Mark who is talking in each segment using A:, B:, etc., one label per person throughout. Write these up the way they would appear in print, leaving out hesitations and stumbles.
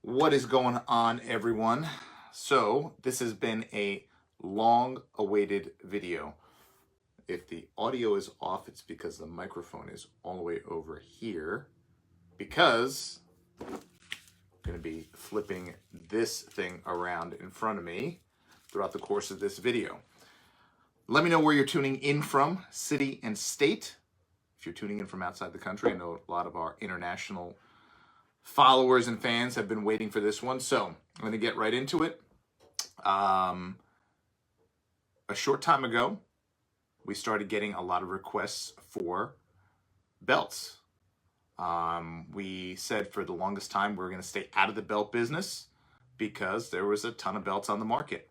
A: What is going on, everyone? So this has been a long-awaited video. If the audio is off, it's because the microphone is all the way over here, because I'm going to be flipping this thing around in front of me throughout the course of this video. Let me know where you're tuning in from, city and state. If you're tuning in from outside the country, I know a lot of our international followers and fans have been waiting for this one, so I'm going to get right into it. A short time ago, we started getting a lot of requests for belts. We said for the longest time we were going to stay out of the belt business because there was a ton of belts on the market.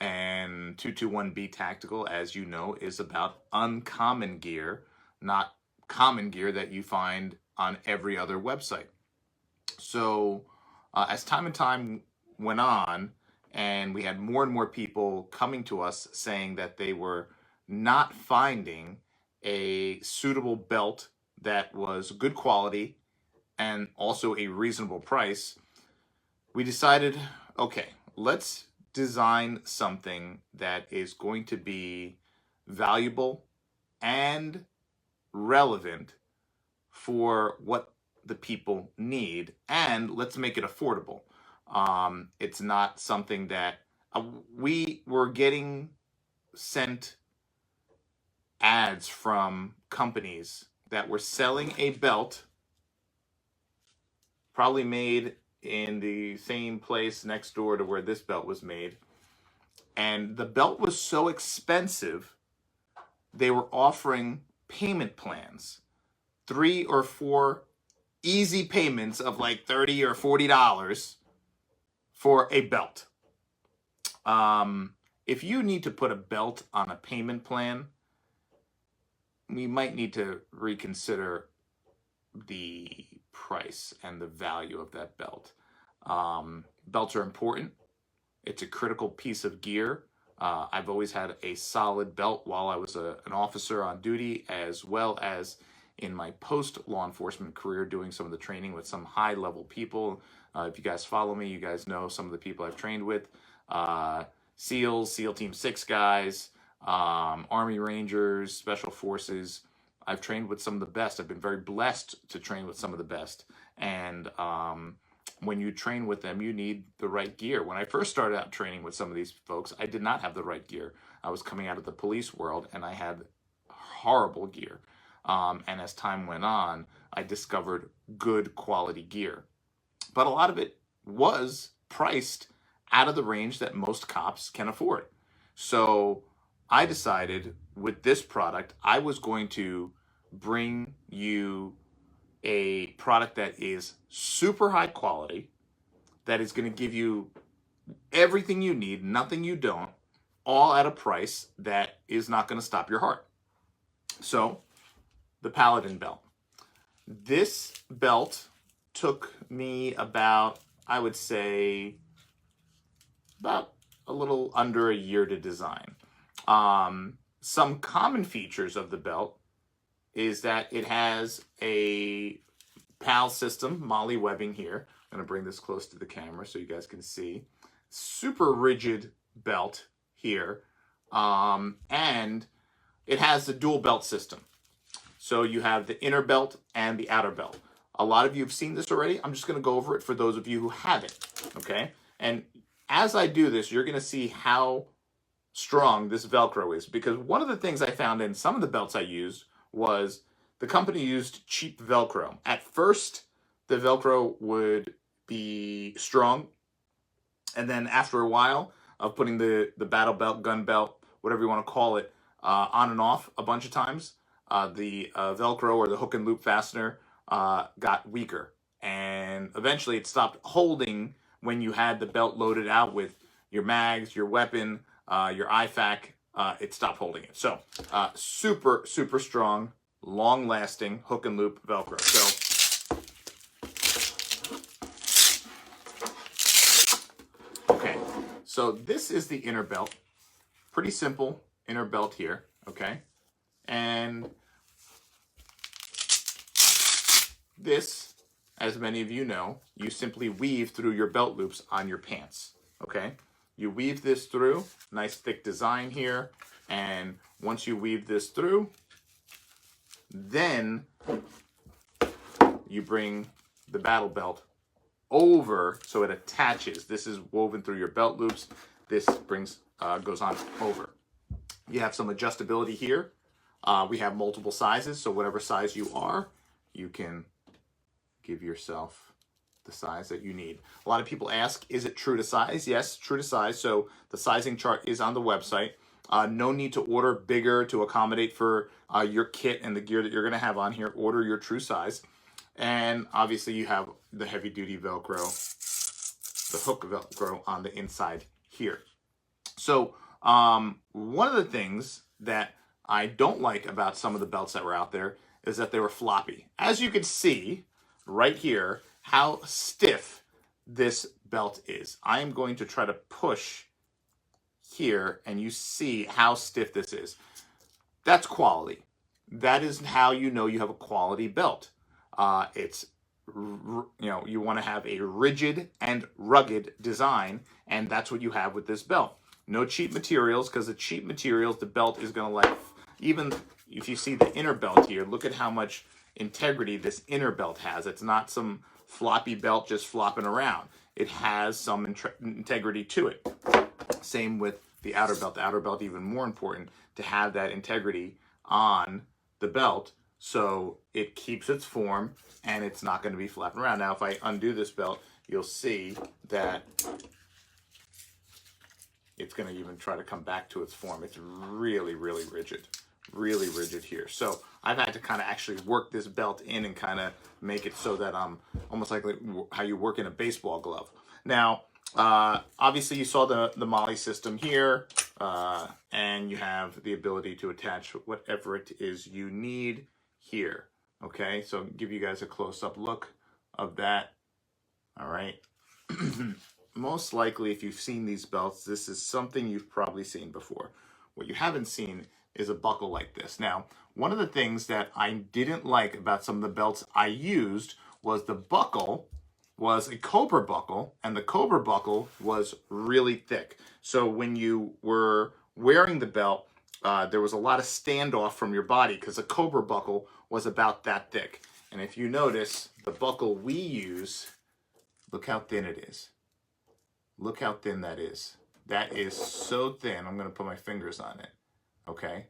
A: And 221B Tactical, as you know, is about uncommon gear, not common gear that you find on every other website. So as time and time went on, and we had more and more people coming to us saying that they were not finding a suitable belt that was good quality and also a reasonable price, we decided, okay, let's design something that is going to be valuable and relevant for what the people need, and let's make it affordable. It's not something that we were getting sent ads from companies that were selling a belt probably made in the same place next door to where this belt was made, and the belt was so expensive they were offering payment plans, 3 or 4 easy payments of like $30 or $40 for a belt. If you need to put a belt on a payment plan, we might need to reconsider the price and the value of that belt. Belts are important. It's a critical piece of gear. I've always had a solid belt while I was an officer on duty, as well as in my post-law enforcement career doing some of the training with some high-level people. If you guys follow me, you guys know some of the people I've trained with. SEALs, SEAL Team 6 guys, Army Rangers, Special Forces. I've trained with some of the best. I've been very blessed to train with some of the best. And when you train with them, you need the right gear. When I first started out training with some of these folks, I did not have the right gear. I was coming out of the police world, and I had horrible gear. And as time went on, I discovered good quality gear. But a lot of it was priced out of the range that most cops can afford. So I decided with this product, I was going to bring you a product that is super high quality, that is going to give you everything you need, nothing you don't, all at a price that is not going to stop your heart. So the Paladin belt. This belt took me about, I would say, about a little under a year to design. Some common features of the belt is that it has a PAL system, molle webbing here. I'm going to bring this close to the camera so you guys can see. Super rigid belt here. And it has the dual belt system. So you have the inner belt and the outer belt. A lot of you have seen this already. I'm just going to go over it for those of you who haven't, okay? And as I do this, you're going to see how strong this Velcro is, because one of the things I found in some of the belts I used was the company used cheap Velcro. At first, the Velcro would be strong, and then after a while of putting the battle belt, gun belt, whatever you want to call it, on and off a bunch of times, the Velcro or the hook and loop fastener got weaker, and eventually it stopped holding when you had the belt loaded out with your mags, your weapon, your IFAK. It stopped holding it. So super, super strong, long-lasting hook and loop Velcro. Okay, so this is the inner belt. Pretty simple inner belt here, okay? And this as many of you know, you simply weave through your belt loops on your pants, okay? You weave this through, nice thick design here, and once you weave this through, then you bring the battle belt over so it attaches. This is woven through your belt loops. This goes on over. You have some adjustability here. We have multiple sizes, so whatever size you are, you can give yourself the size that you need. A lot of people ask, is it true to size? Yes, true to size. So the sizing chart is on the website. No need to order bigger to accommodate for your kit and the gear that you're going to have on here. Order your true size. And obviously you have the heavy duty Velcro, the hook Velcro on the inside here. So one of the things that I don't like about some of the belts that were out there is that they were floppy. As you can see right here, how stiff this belt is. I am going to try to push here and you see how stiff this is. That's quality. That is how you know you have a quality belt. You want to have a rigid and rugged design, and that's what you have with this belt. No cheap materials, because the cheap materials, the belt is going to let, even if you see the inner belt here, look at how much integrity this inner belt has. It's not some floppy belt just flopping around. It has some integrity to it. Same with the outer belt. The outer belt, even more important to have that integrity on the belt so it keeps its form and it's not going to be flapping around. Now, if I undo this belt, you'll see that it's going to even try to come back to its form. It's really, really rigid here. So I've had to kind of actually work this belt in and kind of make it so that I'm almost like how you work in a baseball glove. Now, obviously you saw the molle system here, and you have the ability to attach whatever it is you need here. Okay, so I'll give you guys a close-up look of that. All right. Most likely, if you've seen these belts, this is something you've probably seen before. What you haven't seen is a buckle like this. Now, one of the things that I didn't like about some of the belts I used was the buckle was a Cobra buckle, and the Cobra buckle was really thick. So when you were wearing the belt, there was a lot of standoff from your body because the Cobra buckle was about that thick. And if you notice, the buckle we use, look how thin it is. Look how thin that is. That is so thin. I'm going to put my fingers on it. Okay?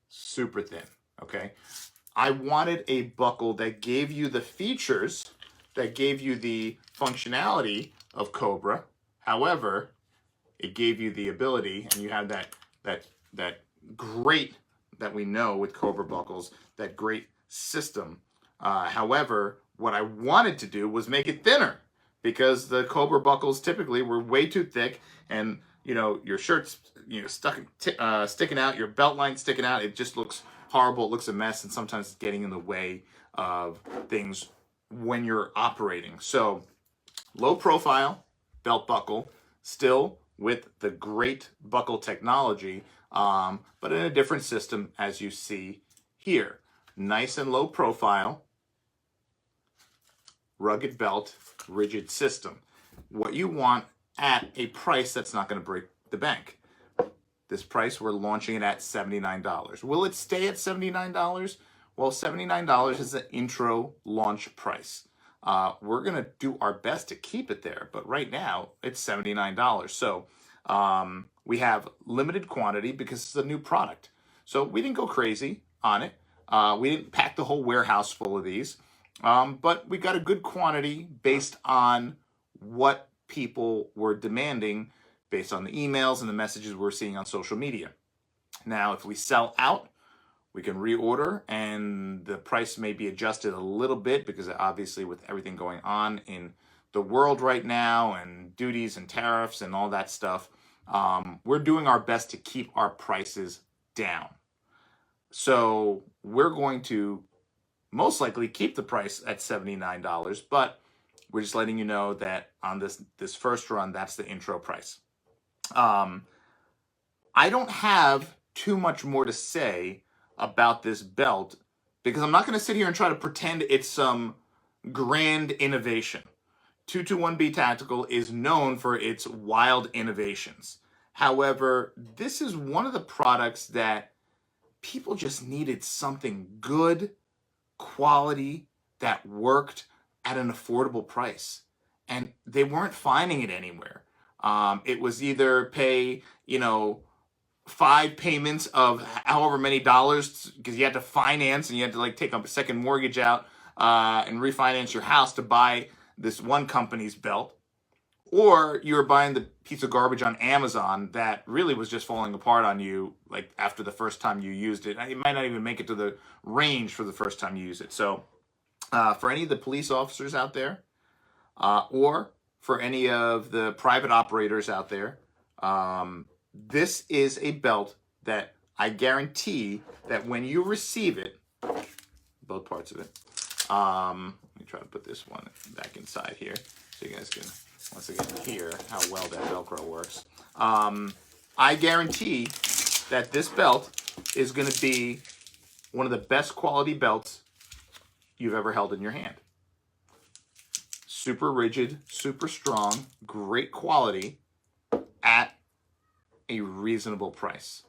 A: Super thin. Okay? I wanted a buckle that gave you the features, that gave you the functionality of Cobra. However, it gave you the ability, and you have that great, that we know with Cobra buckles, that great system. However, what I wanted to do was make it thinner, because the Cobra buckles typically were way too thick, and your shirt's sticking out, your belt line sticking out. It just looks horrible. It looks a mess, and sometimes it's getting in the way of things when you're operating. So low profile belt buckle, still with the great buckle technology, but in a different system, as you see here. Nice and low profile, rugged belt, rigid system. What you want at a price that's not going to break the bank. This price, we're launching it at $79. Will it stay at $79? Well, $79 is the intro launch price. We're going to do our best to keep it there, but right now it's $79. So we have limited quantity because it's a new product. So we didn't go crazy on it. We didn't pack the whole warehouse full of these, but we got a good quantity based on what people were demanding, based on the emails and the messages we're seeing on social media. Now, if we sell out, we can reorder, and the price may be adjusted a little bit because obviously with everything going on in the world right now and duties and tariffs and all that stuff, we're doing our best to keep our prices down. So we're going to most likely keep the price at $79, but we're just letting you know that on this first run, that's the intro price. I don't have too much more to say about this belt because I'm not going to sit here and try to pretend it's some grand innovation. 221B Tactical is known for its wild innovations. However, this is one of the products that people just needed something good, quality, that worked at an affordable price. And they weren't finding it anywhere. It was either pay, 5 payments of however many dollars, because you had to finance and you had to like take a second mortgage out and refinance your house to buy this one company's belt, or you were buying the piece of garbage on Amazon that really was just falling apart on you like after the first time you used it. It might not even make it to the range for the first time you use it. So for any of the police officers out there, or for any of the private operators out there, this is a belt that I guarantee that when you receive it, both parts of it, let me try to put this one back inside here so you guys can once again hear how well that Velcro works. I guarantee that this belt is going to be one of the best quality belts you've ever held in your hand. Super rigid, super strong, great quality at a reasonable price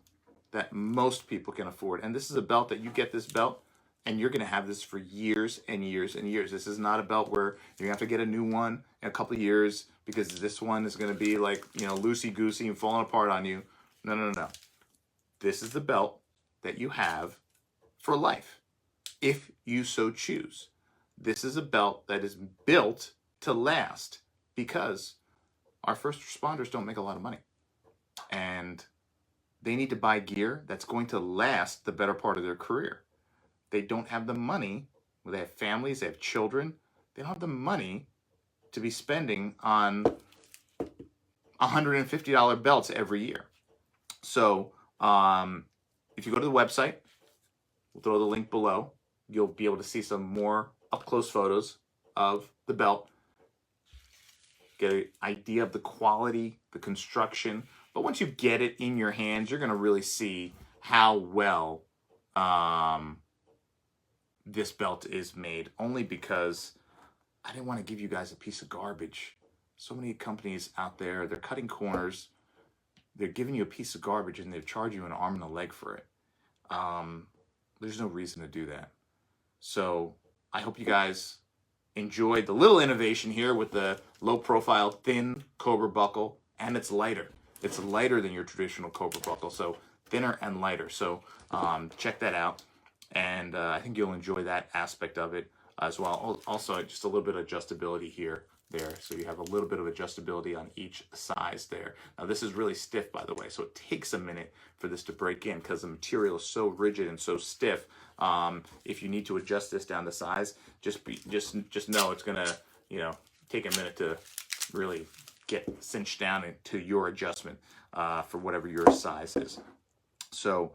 A: that most people can afford. And this is a belt that you get this belt and you're going to have this for years and years and years. This is not a belt where you're going to have to get a new one in a couple of years because this one is going to be like, loosey-goosey and falling apart on you. No, no, no, no. This is the belt that you have for life, if you so choose. This is a belt that is built to last because our first responders don't make a lot of money. And they need to buy gear that's going to last the better part of their career. They don't have the money. They have families, they have children. They don't have the money to be spending on $150 belts every year. So if you go to the website, we'll throw the link below. You'll be able to see some more up-close photos of the belt. Get an idea of the quality, the construction. But once you get it in your hands, you're going to really see how well this belt is made, only because I didn't want to give you guys a piece of garbage. So many companies out there, they're cutting corners. They're giving you a piece of garbage and they're charging you an arm and a leg for it. There's no reason to do that. So I hope you guys enjoyed the little innovation here with the low profile thin Cobra buckle, and it's lighter. It's lighter than your traditional Cobra buckle, so thinner and lighter. So check that out, and I think you'll enjoy that aspect of it as well. Also, just a little bit of adjustability there, so you have a little bit of adjustability on each size there. Now this is really stiff, by the way, so it takes a minute for this to break in because the material is so rigid and so stiff. If you need to adjust this down to size, just know it's gonna take a minute to really get cinched down into your adjustment for whatever your size is. So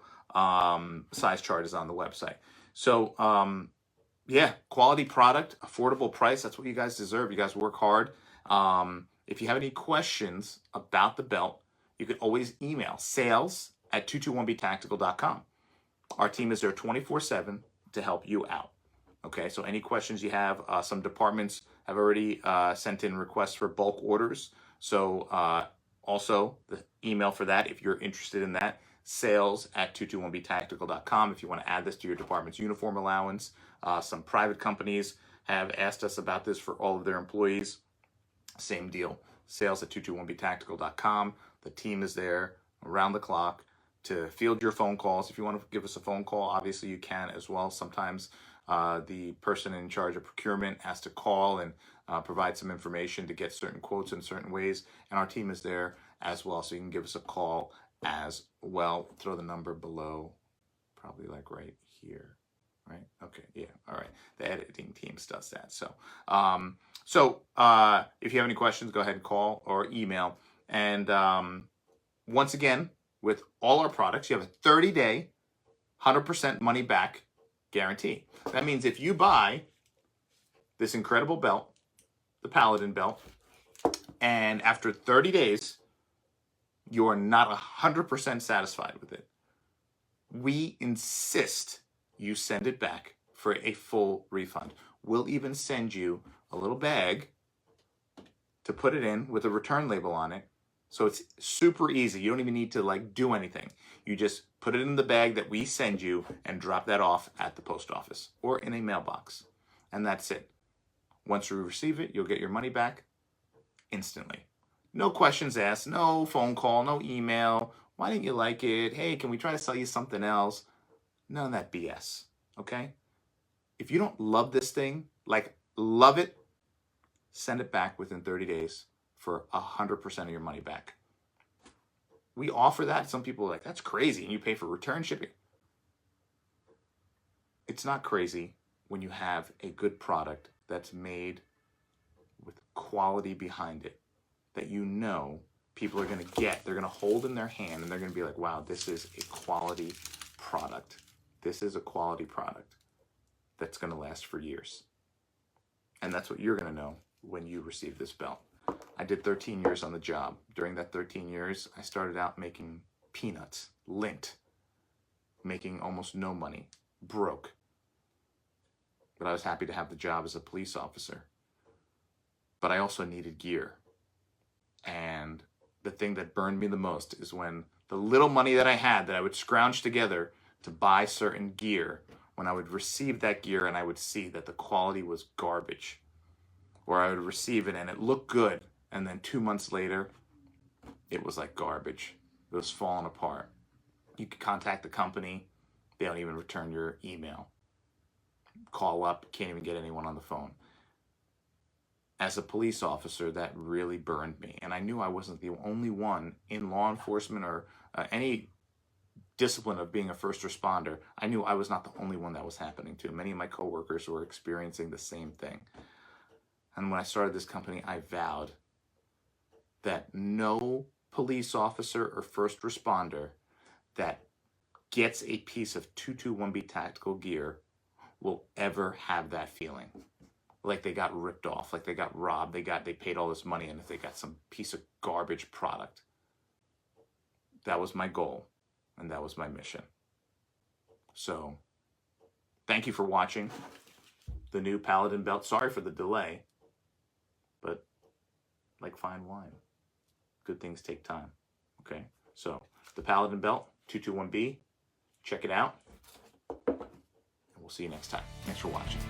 A: size chart is on the website. So yeah, quality product, affordable price. That's what you guys deserve. You guys work hard. If you have any questions about the belt, you can always email sales@221btactical.com. Our team is there 24/7 to help you out. Okay, so any questions you have, some departments have already sent in requests for bulk orders. So also the email for that, if you're interested in that, sales@221btactical.com. If you want to add this to your department's uniform allowance. Some private companies have asked us about this for all of their employees. Same deal, sales@221btactical.com. The team is there around the clock to field your phone calls. If you want to give us a phone call, obviously you can as well. Sometimes the person in charge of procurement has to call and provide some information to get certain quotes in certain ways, and our team is there as well, so you can give us a call as well. Throw the number below, probably like right here, right? Okay, yeah, all right. The editing team does that. So, if you have any questions, go ahead and call or email. And once again, with all our products, you have a 30-day, 100% money back guarantee. That means if you buy this incredible belt, the Paladin belt, and after 30 days, you're not 100% satisfied with it, we insist you send it back for a full refund. we'll even send you a little bag to put it in with a return label on it. So it's super easy. You don't even need to like do anything. You just put it in the bag that we send you and drop that off at the post office or in a mailbox. And that's it. Once you receive it, you'll get your money back instantly. No questions asked, no phone call, no email. Why didn't you like it? Hey, can we try to sell you something else? None of that BS, okay? If you don't love this thing, like love it, send it back within 30 days for 100% of your money back. We offer that. Some people are like, that's crazy, and you pay for return shipping. It's not crazy when you have a good product that's made with quality behind it, that you know people are going to get, they're going to hold in their hand, and they're going to be like, wow, this is a quality product. This is a quality product that's going to last for years. And that's what you're going to know when you receive this belt. I did 13 years on the job. During that 13 years, I started out making peanuts, lint, making almost no money, broke. But I was happy to have the job as a police officer. But I also needed gear. And the thing that burned me the most is when the little money that I had that I would scrounge together to buy certain gear, when I would receive that gear and I would see that the quality was garbage, or I would receive it and it looked good, and then 2 months later, it was like garbage. It was falling apart. You could contact the company, they don't even return your email. Call up, can't even get anyone on the phone. As a police officer, that really burned me. And I knew I wasn't the only one in law enforcement or any discipline of being a first responder. I knew I was not the only one that was happening to. Many of my coworkers were experiencing the same thing. And when I started this company, I vowed that no police officer or first responder that gets a piece of 221B tactical gear will ever have that feeling. Like they got ripped off, like they got robbed, they paid all this money and if they got some piece of garbage product. That was my goal and that was my mission. So, thank you for watching the new Paladin belt. Sorry for the delay, but like fine wine, good things take time, okay? So, the Paladin belt, 221B, check it out, and we'll see you next time. Thanks for watching.